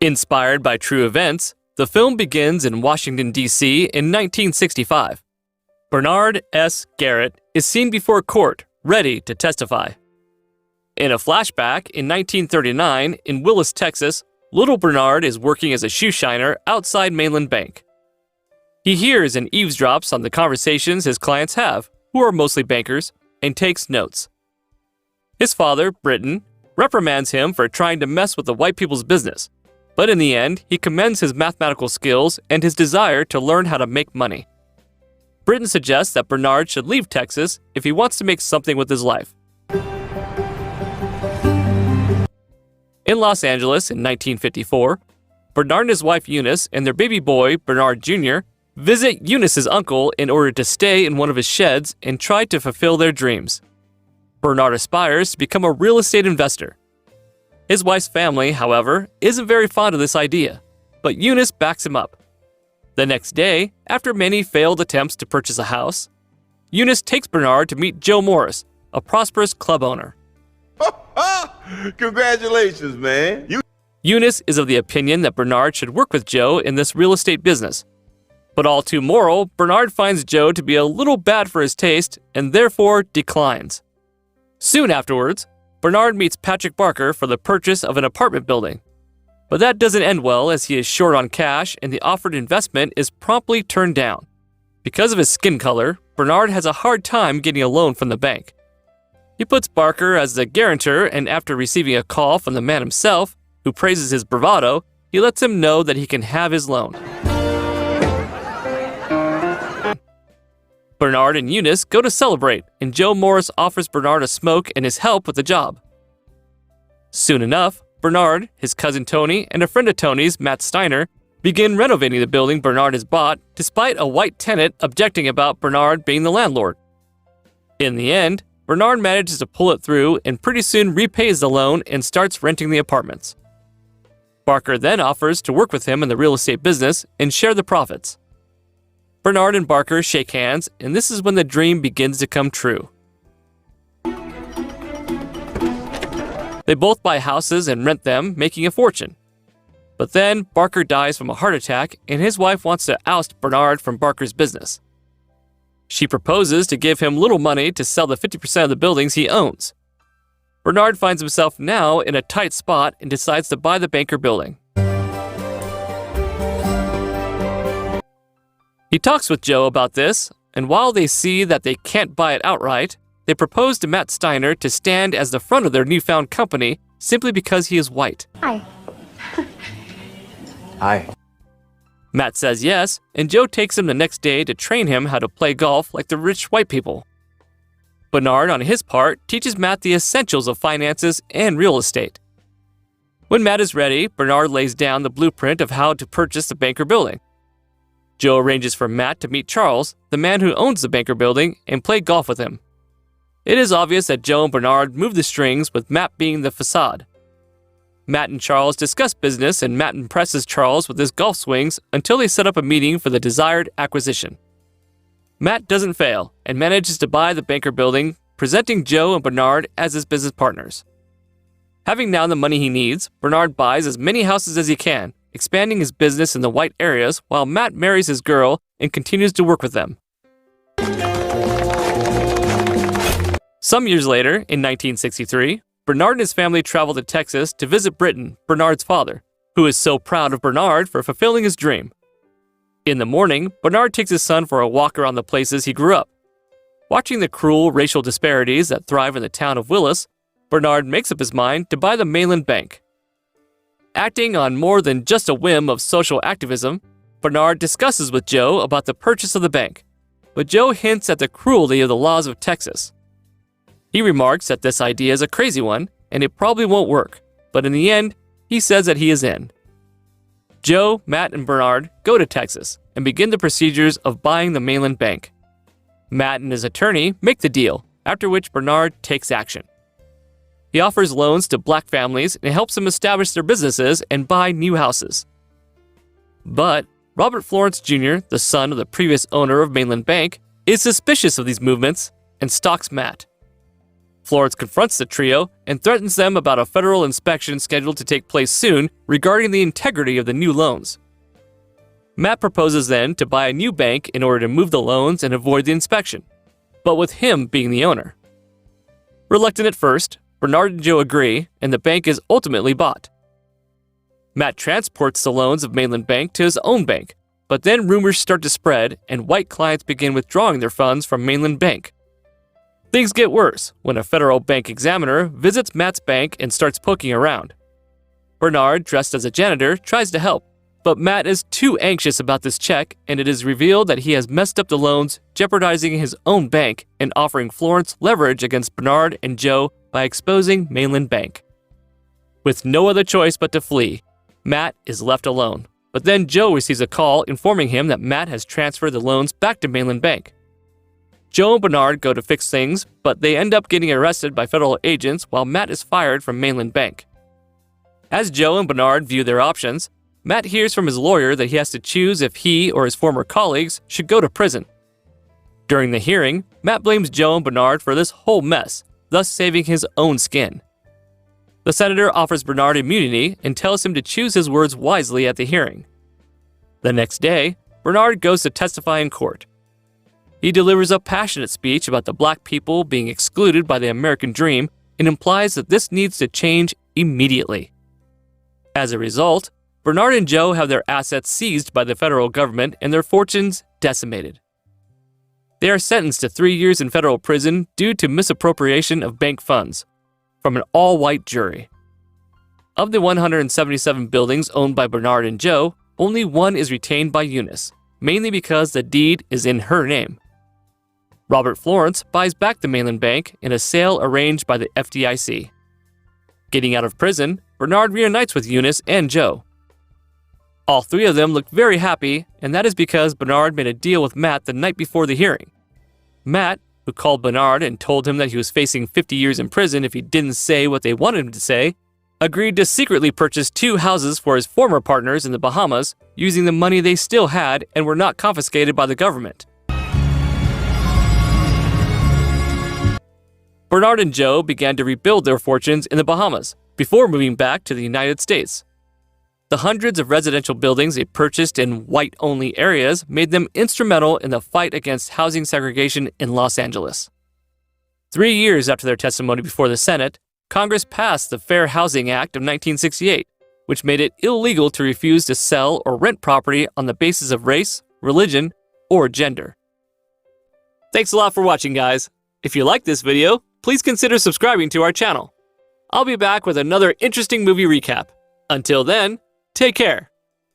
Inspired by true events, the film begins in Washington, D.C. in 1965. Bernard S. Garrett is seen before court, ready to testify. In a flashback, in 1939, in Willis, Texas, little Bernard is working as a shoe shiner outside Mainland Bank. He hears and eavesdrops on the conversations his clients have, who are mostly bankers, and takes notes. His father, Britton, reprimands him for trying to mess with the white people's business, but in the end, he commends his mathematical skills and his desire to learn how to make money. Britton suggests that Bernard should leave Texas if he wants to make something with his life. In Los Angeles in 1954, Bernard and his wife Eunice and their baby boy, Bernard Jr., visit Eunice's uncle in order to stay in one of his sheds and try to fulfill their dreams. Bernard aspires to become a real estate investor. His wife's family, however, isn't very fond of this idea, but Eunice backs him up. The next day, after many failed attempts to purchase a house, Eunice takes Bernard to meet Joe Morris, a prosperous club owner. Congratulations, man. Eunice is of the opinion that Bernard should work with Joe in this real estate business. But all too moral, Bernard finds Joe to be a little bad for his taste and therefore declines. Soon afterwards, Bernard meets Patrick Barker for the purchase of an apartment building. But that doesn't end well as he is short on cash and the offered investment is promptly turned down. Because of his skin color, Bernard has a hard time getting a loan from the bank. He puts Barker as the guarantor, and after receiving a call from the man himself, who praises his bravado, he lets him know that he can have his loan. Bernard and Eunice go to celebrate, and Joe Morris offers Bernard a smoke and his help with the job. Soon enough, Bernard, his cousin Tony, and a friend of Tony's, Matt Steiner, begin renovating the building Bernard has bought, despite a white tenant objecting about Bernard being the landlord. In the end, Bernard manages to pull it through and pretty soon repays the loan and starts renting the apartments. Barker then offers to work with him in the real estate business and share the profits. Bernard and Barker shake hands, and this is when the dream begins to come true. They both buy houses and rent them, making a fortune. But then Barker dies from a heart attack, and his wife wants to oust Bernard from Barker's business. She proposes to give him little money to sell the 50% of the buildings he owns. Bernard finds himself now in a tight spot and decides to buy the Banker building. He talks with Joe about this, and while they see that they can't buy it outright, they propose to Matt Steiner to stand as the front of their newfound company simply because he is white. Hi. Hi. Matt says yes, and Joe takes him the next day to train him how to play golf like the rich white people. Bernard, on his part, teaches Matt the essentials of finances and real estate. When Matt is ready, Bernard lays down the blueprint of how to purchase the Banker building. Joe arranges for Matt to meet Charles, the man who owns the Banker building, and play golf with him. It is obvious that Joe and Bernard move the strings, with Matt being the facade. Matt and Charles discuss business, and Matt impresses Charles with his golf swings until they set up a meeting for the desired acquisition. Matt doesn't fail and manages to buy the Banker building, presenting Joe and Bernard as his business partners. Having now the money he needs, Bernard buys as many houses as he can, expanding his business in the white areas while Matt marries his girl and continues to work with them. Some years later, in 1963, Bernard and his family travel to Texas to visit Britton, Bernard's father, who is so proud of Bernard for fulfilling his dream. In the morning, Bernard takes his son for a walk around the places he grew up. Watching the cruel racial disparities that thrive in the town of Willis, Bernard makes up his mind to buy the Mainland Bank. Acting on more than just a whim of social activism, Bernard discusses with Joe about the purchase of the bank, but Joe hints at the cruelty of the laws of Texas. He remarks that this idea is a crazy one, and it probably won't work, but in the end, he says that he is in. Joe, Matt, and Bernard go to Texas and begin the procedures of buying the Mainland Bank. Matt and his attorney make the deal, after which Bernard takes action. He offers loans to black families and helps them establish their businesses and buy new houses. But Robert Florence Jr., the son of the previous owner of Mainland Bank, is suspicious of these movements and stalks Matt. Florence confronts the trio and threatens them about a federal inspection scheduled to take place soon regarding the integrity of the new loans. Matt proposes then to buy a new bank in order to move the loans and avoid the inspection, but with him being the owner. Reluctant at first, Bernard and Joe agree, and the bank is ultimately bought. Matt transports the loans of Mainland Bank to his own bank, but then rumors start to spread and white clients begin withdrawing their funds from Mainland Bank. Things get worse when a federal bank examiner visits Matt's bank and starts poking around. Bernard, dressed as a janitor, tries to help, but Matt is too anxious about this check, and it is revealed that he has messed up the loans, jeopardizing his own bank and offering Florence leverage against Bernard and Joe by exposing Mainland Bank. With no other choice but to flee, Matt is left alone, but then Joe receives a call informing him that Matt has transferred the loans back to Mainland Bank. Joe and Bernard go to fix things, but they end up getting arrested by federal agents while Matt is fired from Mainland Bank. As Joe and Bernard view their options, Matt hears from his lawyer that he has to choose if he or his former colleagues should go to prison. During the hearing, Matt blames Joe and Bernard for this whole mess, thus saving his own skin. The senator offers Bernard immunity and tells him to choose his words wisely at the hearing. The next day, Bernard goes to testify in court. He delivers a passionate speech about the black people being excluded by the American dream and implies that this needs to change immediately. As a result, Bernard and Joe have their assets seized by the federal government and their fortunes decimated. They are sentenced to 3 years in federal prison due to misappropriation of bank funds from an all-white jury. Of the 177 buildings owned by Bernard and Joe, only one is retained by Eunice, mainly because the deed is in her name. Robert Florence buys back the Mainland Bank in a sale arranged by the FDIC. Getting out of prison, Bernard reunites with Eunice and Joe. All three of them look very happy, and that is because Bernard made a deal with Matt the night before the hearing. Matt, who called Bernard and told him that he was facing 50 years in prison if he didn't say what they wanted him to say, agreed to secretly purchase 2 houses for his former partners in the Bahamas using the money they still had and were not confiscated by the government. Bernard and Joe began to rebuild their fortunes in the Bahamas before moving back to the United States. The hundreds of residential buildings they purchased in white-only areas made them instrumental in the fight against housing segregation in Los Angeles. 3 years after their testimony before the Senate, Congress passed the Fair Housing Act of 1968, which made it illegal to refuse to sell or rent property on the basis of race, religion, or gender. Thanks a lot for watching, guys. If you liked this video, please consider subscribing to our channel. I'll be back with another interesting movie recap. Until then, take care.